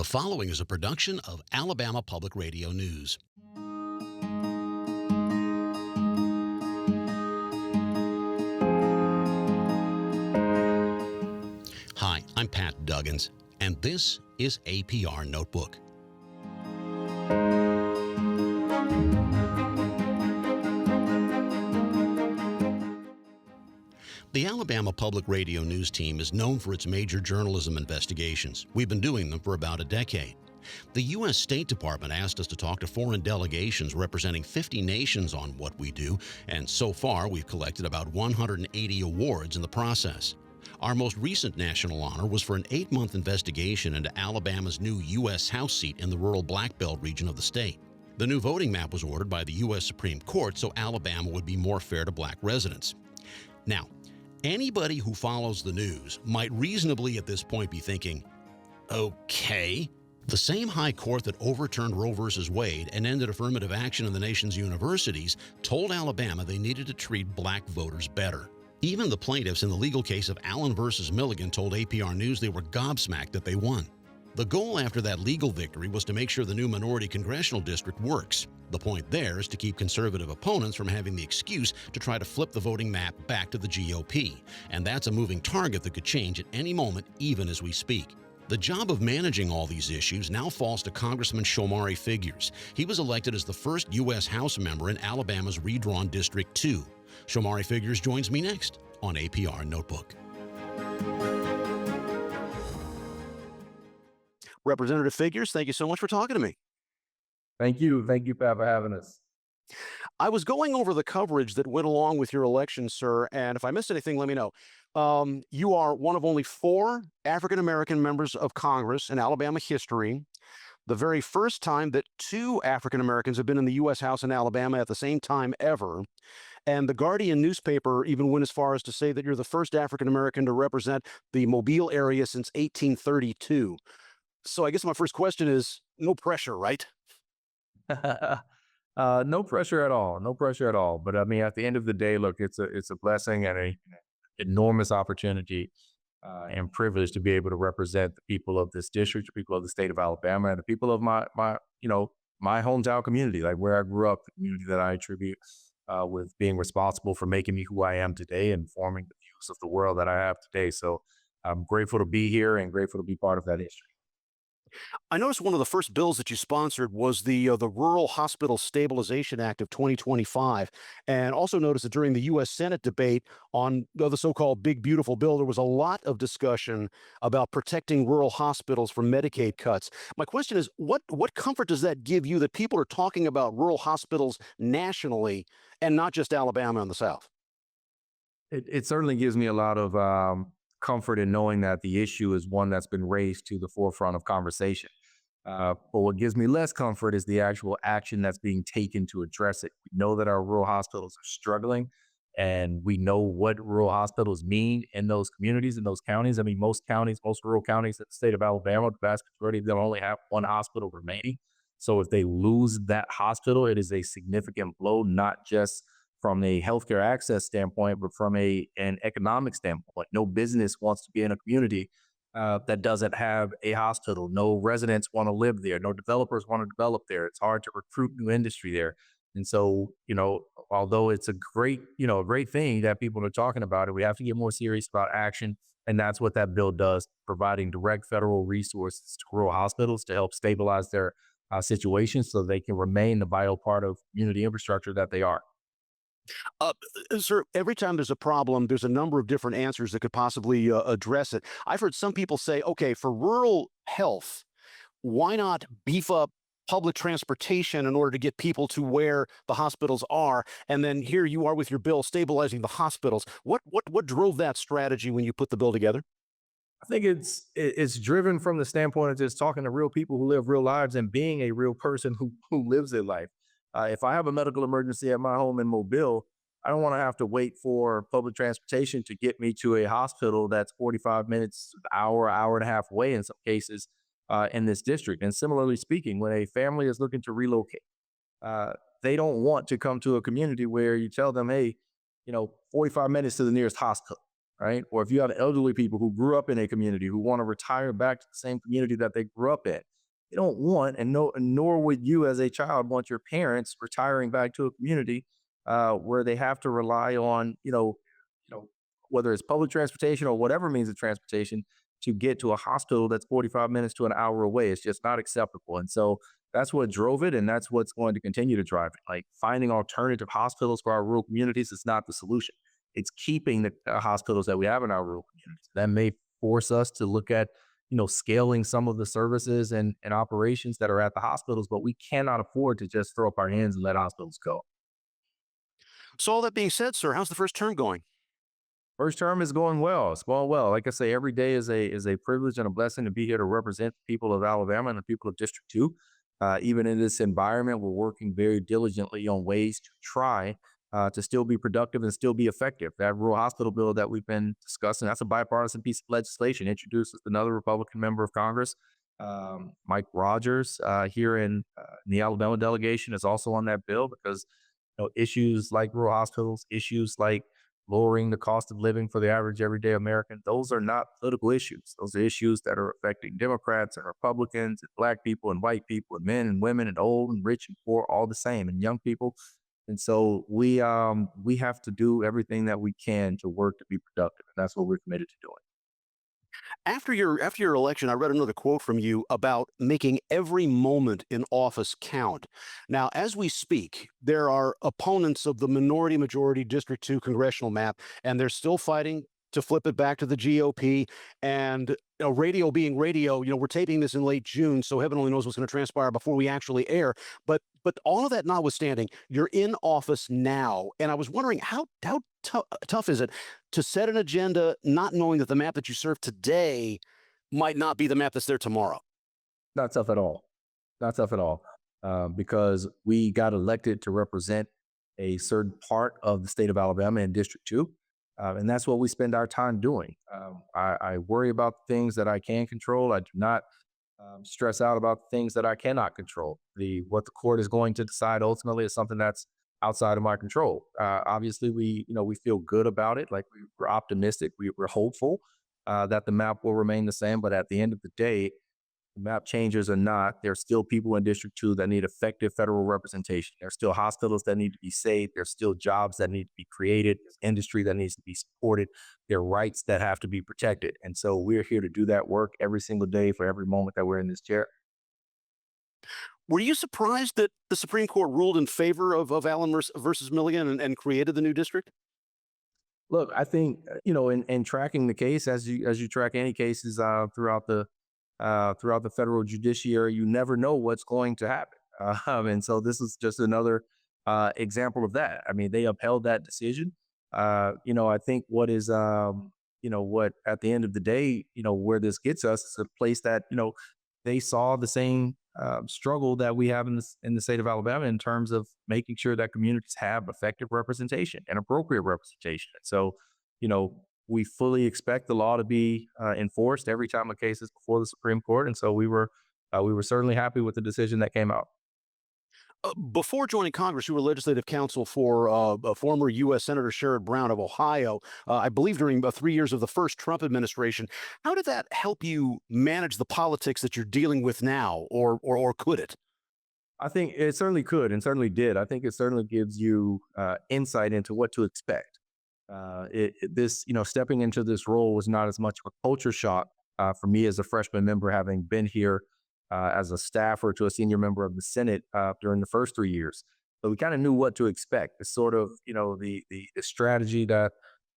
The following is a production of Alabama Public Radio News. Hi, I'm Pat Duggins, and this is APR Notebook. The Alabama Public Radio News team is known for its major journalism investigations. We've been doing them for about a decade. The U.S. State Department asked us to talk to foreign delegations representing 50 nations on what we do, and so far we've collected about 180 awards in the process. Our most recent national honor was for an 8-month investigation into Alabama's new U.S. House seat in the rural Black Belt region of the state. The new voting map was ordered by the U.S. Supreme Court so Alabama would be more fair to black residents. Now, anybody who follows the news might reasonably at this point be thinking, okay. The same high court that overturned Roe v. Wade and ended affirmative action in the nation's universities told Alabama they needed to treat black voters better. Even the plaintiffs in the legal case of Allen v. Milligan told APR News they were gobsmacked that they won. The goal after that legal victory was to make sure the new minority congressional district works. The point there is to keep conservative opponents from having the excuse to try to flip the voting map back to the GOP. And that's a moving target that could change at any moment, even as we speak. The job of managing all these issues now falls to Congressman Shomari Figures. He was elected as the first U.S. House member in Alabama's redrawn District 2. Shomari Figures joins me next on APR Notebook. Representative Figures, thank you so much for talking to me. Thank you. Thank you, Pat, for having us. I was going over the coverage that went along with your election, sir, and if I missed anything, let me know. You are one of only 4 African-American members of Congress in Alabama history. The very first time that 2 African-Americans have been in the U.S. House in Alabama at the same time ever. And the Guardian newspaper even went as far as to say that you're the first African-American to represent the Mobile area since 1832. So I guess my first question is, no pressure, right? No pressure at all. No pressure at all. But I mean, at the end of the day, look, it's a blessing and an enormous opportunity and privilege to be able to represent the people of this district, the people of the state of Alabama, and the people of my hometown community, like where I grew up, the community that I attribute with being responsible for making me who I am today and forming the views of the world that I have today. So I'm grateful to be here and grateful to be part of that history. I noticed one of the first bills that you sponsored was the Rural Hospital Stabilization Act of 2025, and also noticed that during the U.S. Senate debate on the so-called Big Beautiful Bill, there was a lot of discussion about protecting rural hospitals from Medicaid cuts. My question is, what comfort does that give you that people are talking about rural hospitals nationally and not just Alabama and the South? It certainly gives me a lot of comfort in knowing that the issue is one that's been raised to the forefront of conversation. But what gives me less comfort is the actual action that's being taken to address it. We know that our rural hospitals are struggling, and we know what rural hospitals mean in those communities, in those counties. I mean, most rural counties in the state of Alabama, the vast majority of them only have one hospital remaining. So if they lose that hospital, it is a significant blow, not just from a healthcare access standpoint, but from an economic standpoint. No business wants to be in a community that doesn't have a hospital. No residents want to live there. No developers want to develop there. It's hard to recruit new industry there. And so, although it's a great thing that people are talking about it, we have to get more serious about action. And that's what that bill does, providing direct federal resources to rural hospitals to help stabilize their situation so they can remain the vital part of community infrastructure that they are. Sir, every time there's a problem, there's a number of different answers that could possibly address it. I've heard some people say, okay, for rural health, why not beef up public transportation in order to get people to where the hospitals are? And then here you are with your bill stabilizing the hospitals. What drove that strategy when you put the bill together? I think it's driven from the standpoint of just talking to real people who live real lives and being a real person who lives their life. If I have a medical emergency at my home in Mobile, I don't want to have to wait for public transportation to get me to a hospital that's 45 minutes, hour and a half away in some cases in this district. And similarly speaking, when a family is looking to relocate, they don't want to come to a community where you tell them, hey, 45 minutes to the nearest hospital. right? Or if you have elderly people who grew up in a community who want to retire back to the same community that they grew up in, you don't want, and no, nor would you as a child want your parents retiring back to a community where they have to rely on, whether it's public transportation or whatever means of transportation to get to a hospital that's 45 minutes to an hour away. It's just not acceptable. And so that's what drove it. And that's what's going to continue to drive it. Like finding alternative hospitals for our rural communities is not the solution. It's keeping the hospitals that we have in our rural communities. That may force us to look at, scaling some of the services and operations that are at the hospitals, but we cannot afford to just throw up our hands and let hospitals go. So, all that being said, sir, how's the first term going? First term is going well. It's going well. Like I say, every day is a privilege and a blessing to be here to represent the people of Alabama and the people of District Two. Even in this environment, we're working very diligently on ways to try to still be productive and still be effective. That rural hospital bill that we've been discussing, that's a bipartisan piece of legislation introduced with another Republican member of Congress, Mike Rogers, here in the Alabama delegation, is also on that bill because issues like rural hospitals, issues like lowering the cost of living for the average everyday American, those are not political issues. Those are issues that are affecting Democrats and Republicans and Black people and white people and men and women and old and rich and poor, all the same, and young people. And so we have to do everything that we can to work to be productive, and that's what we're committed to doing. After your election, I read another quote from you about making every moment in office count. Now, as we speak, there are opponents of the minority majority District 2 congressional map, and they're still fighting to flip it back to the GOP. And radio being radio, we're taping this in late June, so heaven only knows what's going to transpire before we actually air. But all of that notwithstanding, you're in office now, and I was wondering how tough is it to set an agenda, not knowing that the map that you serve today might not be the map that's there tomorrow? Not tough at all. Not tough at all. Because we got elected to represent a certain part of the state of Alabama in District 2. And that's what we spend our time doing. I worry about things that I can control. I do not stress out about things that I cannot control. What the court is going to decide ultimately is something that's outside of my control. Obviously, we feel good about it. Like we're optimistic. We're hopeful that the map will remain the same. But at the end of the day, map changes or not, there's still people in District 2 that need effective federal representation. There's still hospitals that need to be saved. There's still jobs that need to be created. There's industry that needs to be supported. There are rights that have to be protected. And so we're here to do that work every single day for every moment that we're in this chair. Were you surprised that the Supreme Court ruled in favor of Allen versus Milligan and created the new district? Look, I think in tracking the case as you track any cases throughout the federal judiciary, you never know what's going to happen. And so this is just another example of that. I mean, they upheld that decision. I think what at the end of the day, where this gets us is a place that, they saw the same struggle that we have in the state of Alabama in terms of making sure that communities have effective representation and appropriate representation. So, we fully expect the law to be enforced every time a case is before the Supreme Court, and so we were certainly happy with the decision that came out. Before joining Congress, you were legislative counsel for former U.S. Senator Sherrod Brown of Ohio, I believe during 3 years of the first Trump administration. How did that help you manage the politics that you're dealing with now, or could it? I think it certainly could and certainly did. I think it certainly gives you insight into what to expect. Stepping into this role was not as much of a culture shock for me as a freshman member, having been here as a staffer to a senior member of the Senate during the first 3 years. So we kind of knew what to expect. It's sort of, the strategy that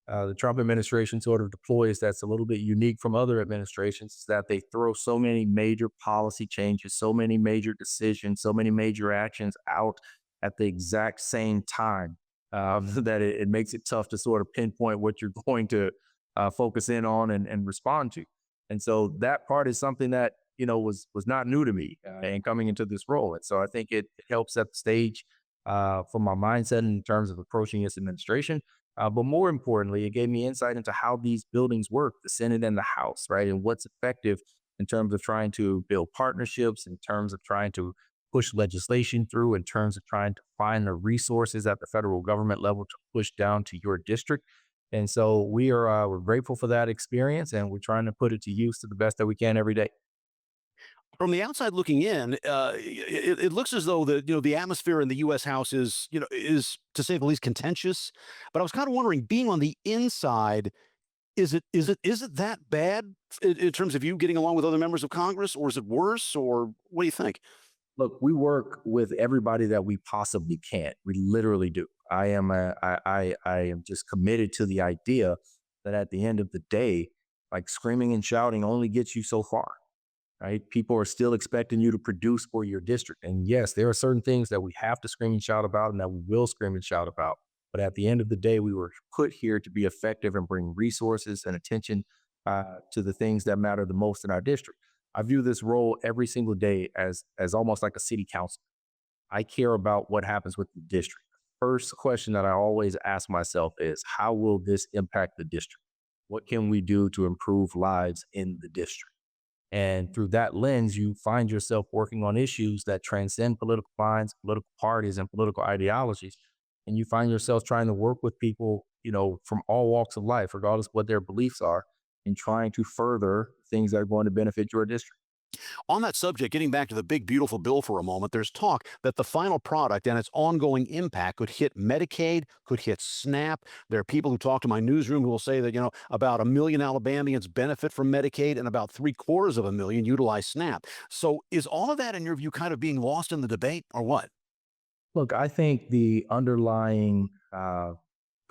the Trump administration sort of deploys that's a little bit unique from other administrations is that they throw so many major policy changes, so many major decisions, so many major actions out at the exact same time that it makes it tough to sort of pinpoint what you're going to focus in on and respond to. And so that part is something that was not new to me and coming into this role. And so I think it helps set the stage for my mindset in terms of approaching this administration. But more importantly, it gave me insight into how these buildings work, the Senate and the House, right? And what's effective in terms of trying to build partnerships, in terms of trying to push legislation through, in terms of trying to find the resources at the federal government level to push down to your district. And so we're grateful for that experience, and we're trying to put it to use to the best that we can every day. From the outside looking in, it looks as though the atmosphere in the U.S. House is to say the least contentious. But I was kind of wondering, being on the inside, is it that bad in terms of you getting along with other members of Congress, or is it worse, or what do you think? Look, we work with everybody that we possibly can. We literally do. I am just committed to the idea that at the end of the day, like screaming and shouting only gets you so far, right? People are still expecting you to produce for your district. And yes, there are certain things that we have to scream and shout about and that we will scream and shout about. But at the end of the day, we were put here to be effective and bring resources and attention to the things that matter the most in our district. I view this role every single day as almost like a city council. I care about what happens with the district. First question that I always ask myself is, how will this impact the district? What can we do to improve lives in the district? And through that lens, you find yourself working on issues that transcend political lines, political parties, and political ideologies. And you find yourself trying to work with people, from all walks of life, regardless of what their beliefs are, and trying to further things that are going to benefit your district. On that subject, getting back to the big, beautiful bill for a moment, there's talk that the final product and its ongoing impact could hit Medicaid, could hit SNAP. There are people who talk to my newsroom who will say that, about 1 million Alabamians benefit from Medicaid and about 750,000 utilize SNAP. So is all of that, in your view, kind of being lost in the debate, or what? Look, I think the underlying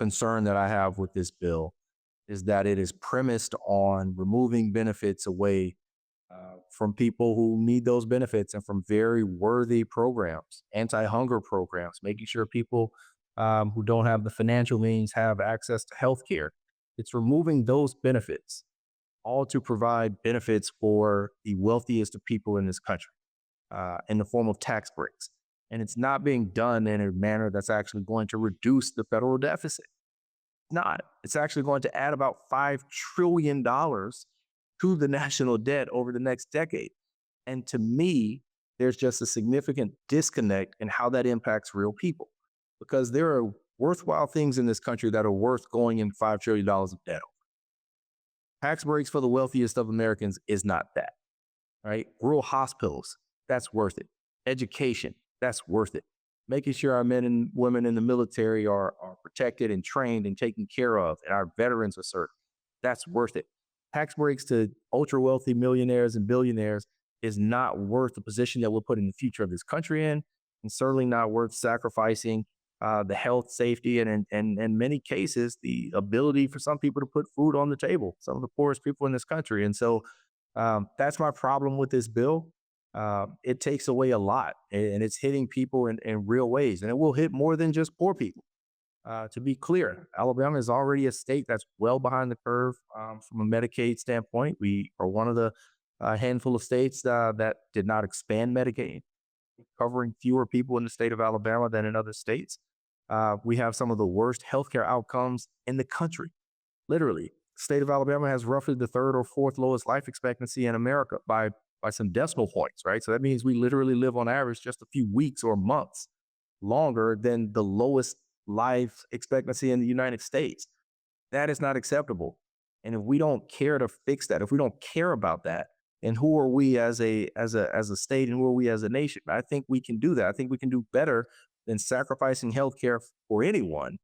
concern that I have with this bill is that it is premised on removing benefits away from people who need those benefits and from very worthy programs, anti-hunger programs, making sure people who don't have the financial means have access to health care. It's removing those benefits, all to provide benefits for the wealthiest of people in this country in the form of tax breaks. And it's not being done in a manner that's actually going to reduce the federal deficit. It's not. It's actually going to add about $5 trillion to the national debt over the next decade. And to me, there's just a significant disconnect in how that impacts real people, because there are worthwhile things in this country that are worth going in $5 trillion of debt. Tax breaks for the wealthiest of Americans is not that, right? Rural hospitals, that's worth it. Education, that's worth it. Making sure our men and women in the military are protected and trained and taken care of, and our veterans are served, that's worth it. Tax breaks to ultra wealthy millionaires and billionaires is not worth the position that we're putting the future of this country in, and certainly not worth sacrificing the health, safety, and in many cases, the ability for some people to put food on the table, some of the poorest people in this country. And so that's my problem with this bill. It takes away a lot, and it's hitting people in real ways, and it will hit more than just poor people. To be clear, Alabama is already a state that's well behind the curve from a Medicaid standpoint. We are one of the handful of states that did not expand Medicaid, covering fewer people in the state of Alabama than in other states. We have some of the worst healthcare outcomes in the country. Literally, the state of Alabama has roughly the third or fourth lowest life expectancy in America by some decimal points, right? So that means we literally live on average just a few weeks or months longer than the lowest life expectancy in the United States. That is not acceptable. And if we don't care to fix that, if we don't care about that, then who are we as a state, and who are we as a nation? I think we can do that. I think we can do better than sacrificing healthcare for anyone,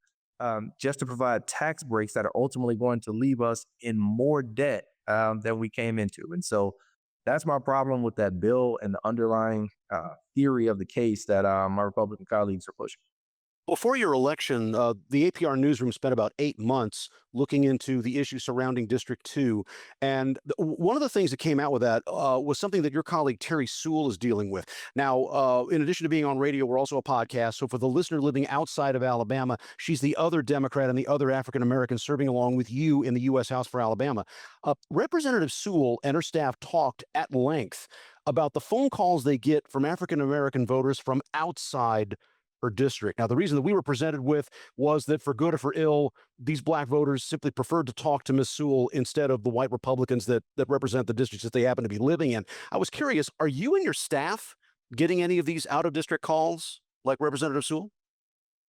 just to provide tax breaks that are ultimately going to leave us in more debt than we came into. And so that's my problem with that bill and the underlying theory of the case that my Republican colleagues are pushing. Before your election, the APR newsroom spent about 8 months looking into the issue surrounding District 2. And one of the things that came out with that was something that your colleague Terry Sewell is dealing with. Now, in addition to being on radio, we're also a podcast. So for the listener living outside of Alabama, she's the other Democrat and the other African American serving along with you in the U.S. House for Alabama. Representative Sewell and her staff talked at length about the phone calls they get from African American voters from outside her district. Now, the reason that we were presented with was that for good or for ill, these black voters simply preferred to talk to Ms. Sewell instead of the white Republicans that represent the districts that they happen to be living in. I was curious, are you and your staff getting any of these out of district calls like Representative Sewell?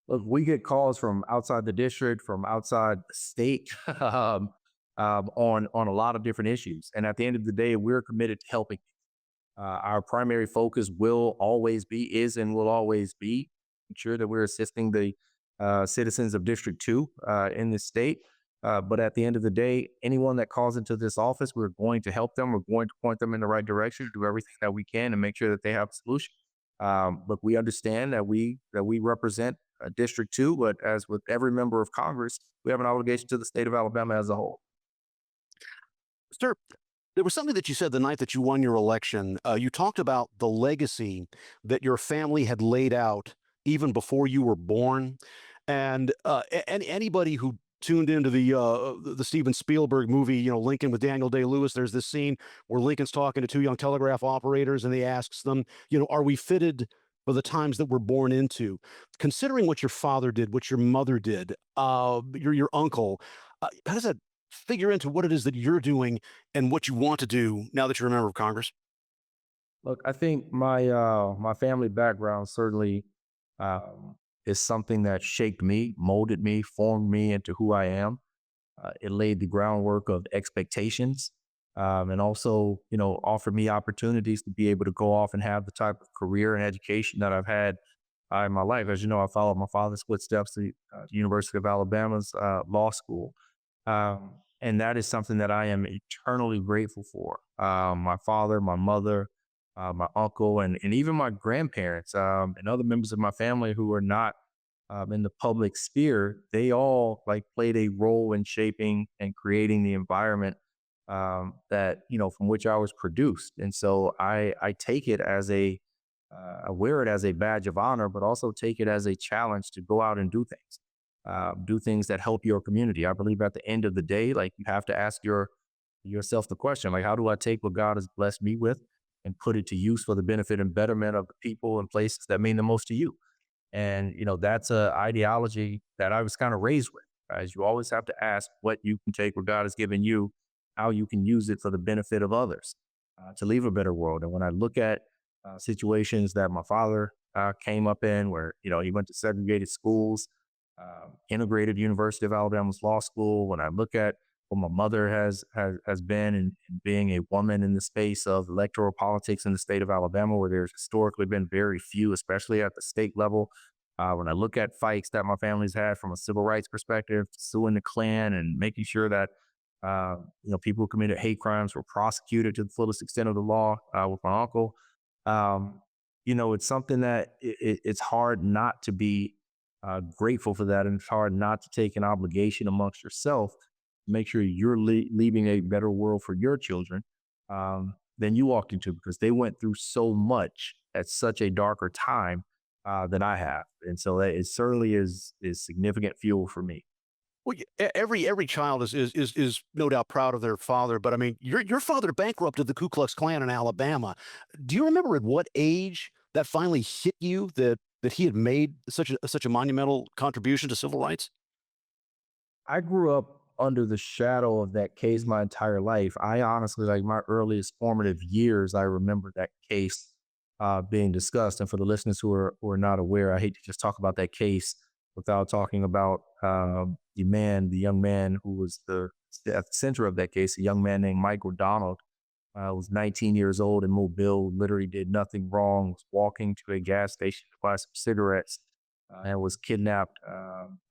Look, we get calls from outside the district, from outside the state, on a lot of different issues. And at the end of the day, we're committed to helping. Our primary focus will always be, is, and will always be ensure that we're assisting the citizens of District 2 in this state. But at the end of the day, anyone that calls into this office, we're going to help them. We're going to point them in the right direction, do everything that we can to make sure that they have a solution. But we understand that we represent District 2, but as with every member of Congress, we have an obligation to the state of Alabama as a whole. Sir, there was something that you said the night that you won your election. You talked about the legacy that your family had laid out even before you were born. And anybody who tuned into the Steven Spielberg movie, Lincoln with Daniel Day-Lewis, there's this scene where Lincoln's talking to two young telegraph operators, and he asks them, are we fitted for the times that we're born into? Considering what your father did, what your mother did, your uncle, how does that figure into what it is that you're doing and what you want to do now that you're a member of Congress? Look, I think my family background certainly um, is something that shaped me, molded me, formed me into who I am. It laid the groundwork of expectations, and also, offered me opportunities to be able to go off and have the type of career and education that I've had in my life. As you know, I followed my father's footsteps to the University of Alabama's law school. And that is something that I am eternally grateful for. My father, my mother, my uncle, and even my grandparents, and other members of my family who are not in the public sphere, they all like played a role in shaping and creating the environment that from which I was produced. And so I take it as I wear it as a badge of honor, but also take it as a challenge to go out and do things that help your community. I believe at the end of the day, like you have to ask yourself the question, like, how do I take what God has blessed me with and put it to use for the benefit and betterment of the people and places that mean the most to you? And that's a ideology that I was kind of raised with. As you always have to ask what you can take what God has given you, how you can use it for the benefit of others, to leave a better world. And when I look at situations that my father came up in, where he went to segregated schools, integrated University of Alabama's law school. When I look at what my mother has been in being a woman in the space of electoral politics in the state of Alabama, where there's historically been very few, especially at the state level. When I look at fights that my family's had from a civil rights perspective, suing the Klan and making sure that people who committed hate crimes were prosecuted to the fullest extent of the law, with my uncle. Um, it's something that it's hard not to be grateful for that, and it's hard not to take an obligation amongst yourself to make sure you're leaving a better world for your children than you walked into, because they went through so much at such a darker time than I have, and so that it certainly is significant fuel for me. Well, every child is no doubt proud of their father, but I mean, your father bankrupted the Ku Klux Klan in Alabama. Do you remember at what age that finally hit you that he had made such a monumental contribution to civil rights? I grew up under the shadow of that case my entire life. I honestly, like my earliest formative years, I remember that case being discussed. And for the listeners who are not aware, I hate to just talk about that case without talking about the young man who was at the center of that case, a young man named Michael Donald. Was 19 years old in Mobile, literally did nothing wrong, was walking to a gas station to buy some cigarettes, and was kidnapped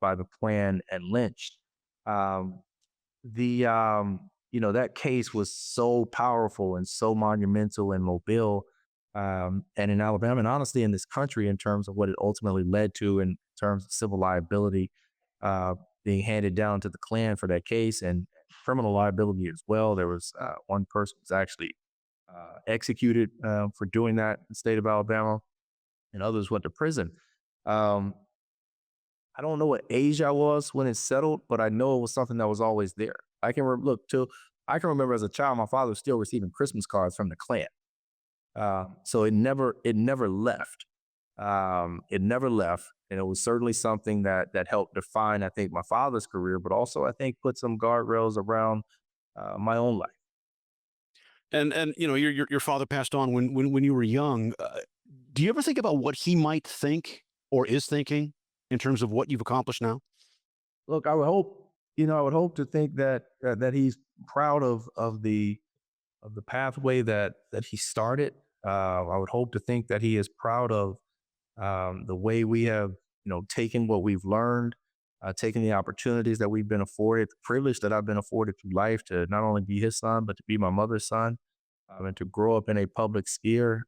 by the Klan and lynched. Um, that case was so powerful and so monumental in Mobile, and in Alabama, and honestly in this country, in terms of what it ultimately led to in terms of civil liability uh, being handed down to the Klan for that case, and criminal liability as well. There was one person was actually executed for doing that in the state of Alabama, and others went to prison. Um, I don't know what age I was when it settled, but I know it was something that was always there. I can remember as a child, my father was still receiving Christmas cards from the Klan. So it never left. It never left, and it was certainly something that helped define, I think, my father's career, but also I think put some guardrails around my own life. And your father passed on when you were young. Do you ever think about what he might think or is thinking in terms of what you've accomplished now? Look, I would hope to think that that he's proud of the pathway that he started. I would hope to think that he is proud of the way we have, taken what we've learned, taken the opportunities that we've been afforded, the privilege that I've been afforded through life to not only be his son, but to be my mother's son, and to grow up in a public sphere,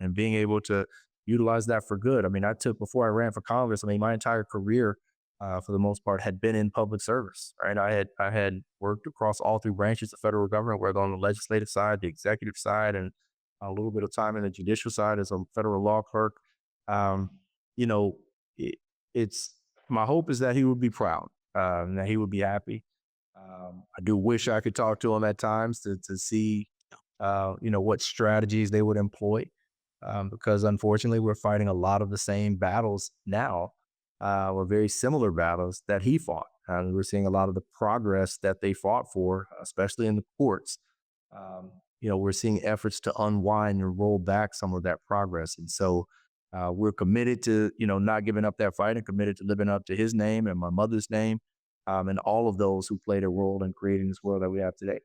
and being able to utilize that for good. I mean, before I ran for Congress, I mean, my entire career, for the most part, had been in public service, right? I had worked across all three branches of federal government, whether on the legislative side, the executive side, and a little bit of time in the judicial side as a federal law clerk. Um, you know, it, it's my hope is that he would be proud, that he would be happy. I do wish I could talk to him at times to see, what strategies they would employ, because unfortunately we're fighting a lot of the same battles now, or very similar battles that he fought. And we're seeing a lot of the progress that they fought for, especially in the courts. We're seeing efforts to unwind and roll back some of that progress. And so we're committed to, not giving up that fight, and committed to living up to his name and my mother's name, and all of those who played a role in creating this world that we have today.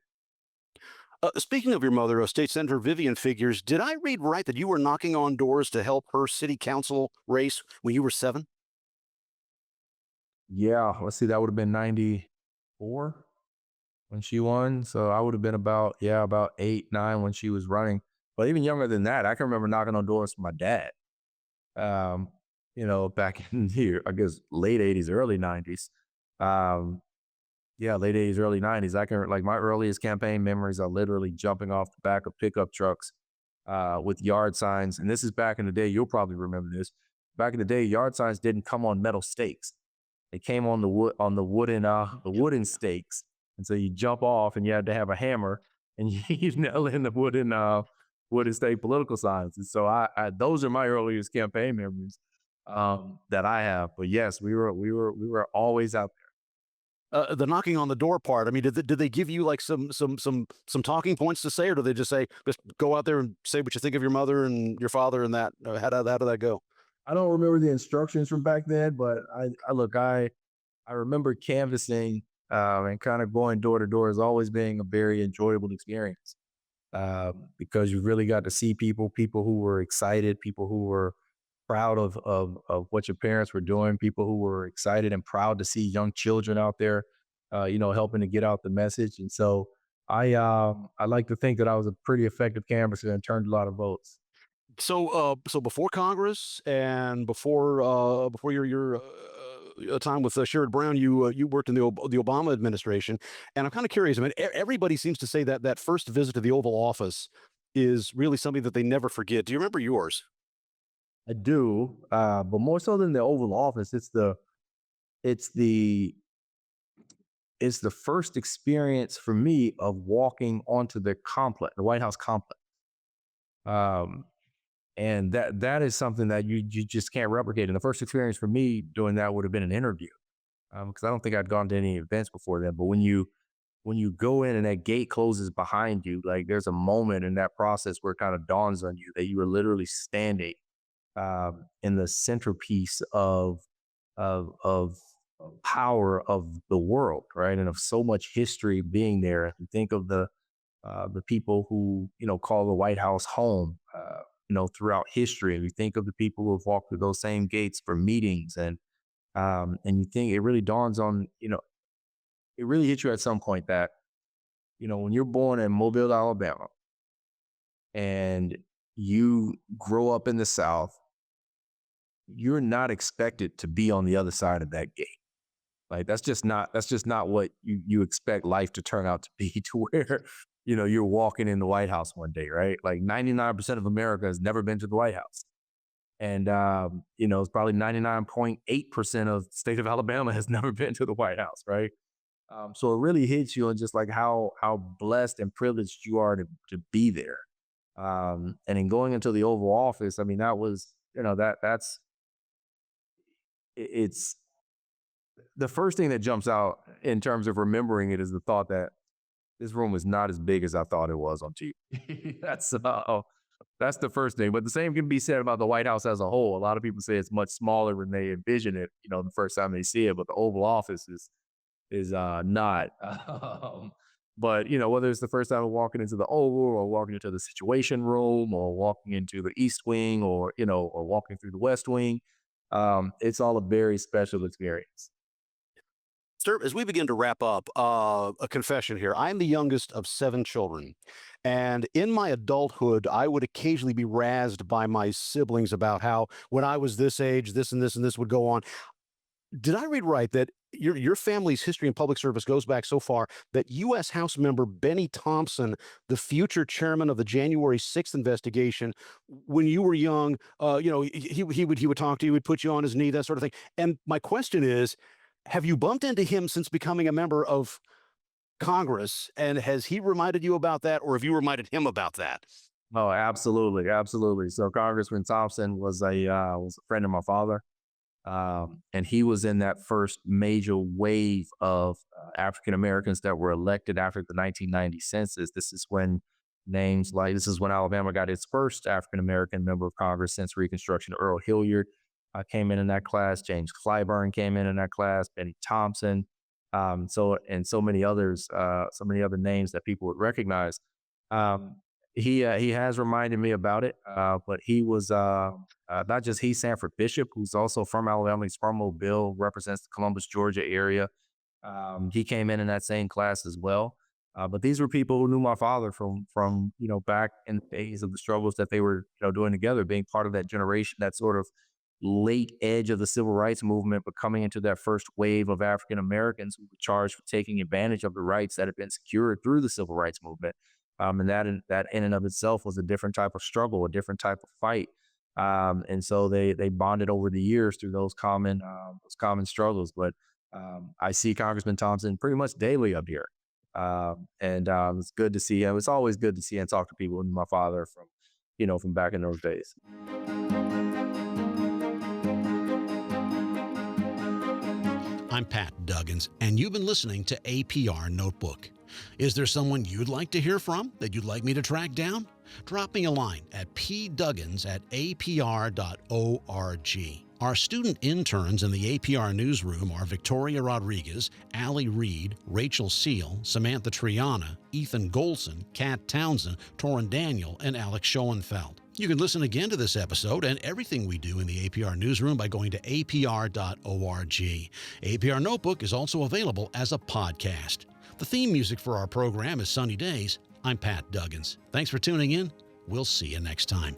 Speaking of your mother, State Senator Vivian Figures, did I read right that you were knocking on doors to help her city council race when you were 7? Yeah, let's see, that would have been 94 when she won. So I would have been about 8, 9 when she was running. But even younger than that, I can remember knocking on doors for my dad. Um, back in here, I guess late 80s, early 90s. Um, yeah, late 80s, early 90s. I can like my earliest campaign memories are literally jumping off the back of pickup trucks, with yard signs. And this is back in the day. You'll probably remember this. Back in the day, yard signs didn't come on metal stakes. They came on the wooden stakes. And so you jump off and you had to have a hammer and you nail in the wooden stake political signs. And so those are my earliest campaign memories, that I have. But yes, we were always out there. The knocking on the door part. I mean, did they give you like some talking points to say, or do they just say just go out there and say what you think of your mother and your father and that? How did that go? I don't remember the instructions from back then, but I remember canvassing, and kind of going door to door as always being a very enjoyable experience, because you really got to see people who were excited, people who were proud of what your parents were doing, people who were excited and proud to see young children out there, helping to get out the message. And so I like to think that I was a pretty effective canvasser and turned a lot of votes. So before Congress and before your time with Sherrod Brown, you worked in the Obama administration, and I'm kind of curious. I mean, everybody seems to say that that first visit to the Oval Office is really something that they never forget. Do you remember yours? I do, but more so than the Oval Office, it's the it's the first experience for me of walking onto the White House complex. Um, and that is something that you just can't replicate. And the first experience for me doing that would have been an interview, because I don't think I'd gone to any events before then. But when you go in and that gate closes behind you, like there's a moment in that process where it kind of dawns on you that you are literally standing, in the centerpiece of power of the world, right, and of so much history being there. If you think of the people who call the White House home, throughout history, and you think of the people who have walked through those same gates for meetings, and you think it really dawns on it really hits you at some point that when you're born in Mobile, Alabama, and you grow up in the South, you're not expected to be on the other side of that gate. Like that's just not what you expect life to turn out to be to where, you're walking in the White House one day, right? Like 99% of America has never been to the White House. And it's probably 99.8% of the state of Alabama has never been to the White House, right? So it really hits you on just like how blessed and privileged you are to be there. And in going into the Oval Office, I mean, that was, it's the first thing that jumps out in terms of remembering it is the thought that this room is not as big as I thought it was on TV. That's That's the first thing. But the same can be said about the White House as a whole. A lot of people say it's much smaller when they envision it, the first time they see it, but the Oval Office is not. But whether it's the first time walking into the Oval or walking into the Situation Room or walking into the East Wing or walking through the West Wing, it's all a very special experience. Sir, as we begin to wrap up, a confession here. I'm the youngest of 7 children. And in my adulthood, I would occasionally be razzed by my siblings about how when I was this age, this and this and this would go on. Did I read right that your family's history in public service goes back so far that U.S. House member Benny Thompson, the future chairman of the January 6th investigation, when you were young, he would talk to you, would put you on his knee, that sort of thing. And my question is, have you bumped into him since becoming a member of Congress? And has he reminded you about that, or have you reminded him about that? Oh, absolutely, absolutely. So Congressman Thompson was a friend of my father. And he was in that first major wave of African Americans that were elected after the 1990 census. This is when Alabama got its first African American member of Congress since Reconstruction. Earl Hilliard came in that class. James Clyburn came in that class. Benny Thompson, so many others, so many other names that people would recognize. He has reminded me about it, but he was not just he, Sanford Bishop, who's also from Alabama. He's from Mobile, represents the Columbus, Georgia area. He came in that same class as well. But these were people who knew my father from back in the days of the struggles that they were doing together, being part of that generation, that sort of late edge of the civil rights movement, but coming into that first wave of African Americans who were charged with taking advantage of the rights that had been secured through the civil rights movement. And that in and of itself was a different type of struggle, a different type of fight. And so they bonded over the years through those common struggles. But I see Congressman Thompson pretty much daily up here. And it's good to see him. It's always good to see and talk to people. And my father from back in those days. I'm Pat Duggins, and you've been listening to APR Notebook. Is there someone you'd like to hear from that you'd like me to track down? Drop me a line at pduggins@apr.org. Our student interns in the APR newsroom are Victoria Rodriguez, Allie Reed, Rachel Seal, Samantha Triana, Ethan Golson, Kat Townsend, Torrin Daniel, and Alex Schoenfeld. You can listen again to this episode and everything we do in the APR newsroom by going to apr.org. APR Notebook is also available as a podcast. The theme music for our program is Sunny Days. I'm Pat Duggins. Thanks for tuning in. We'll see you next time.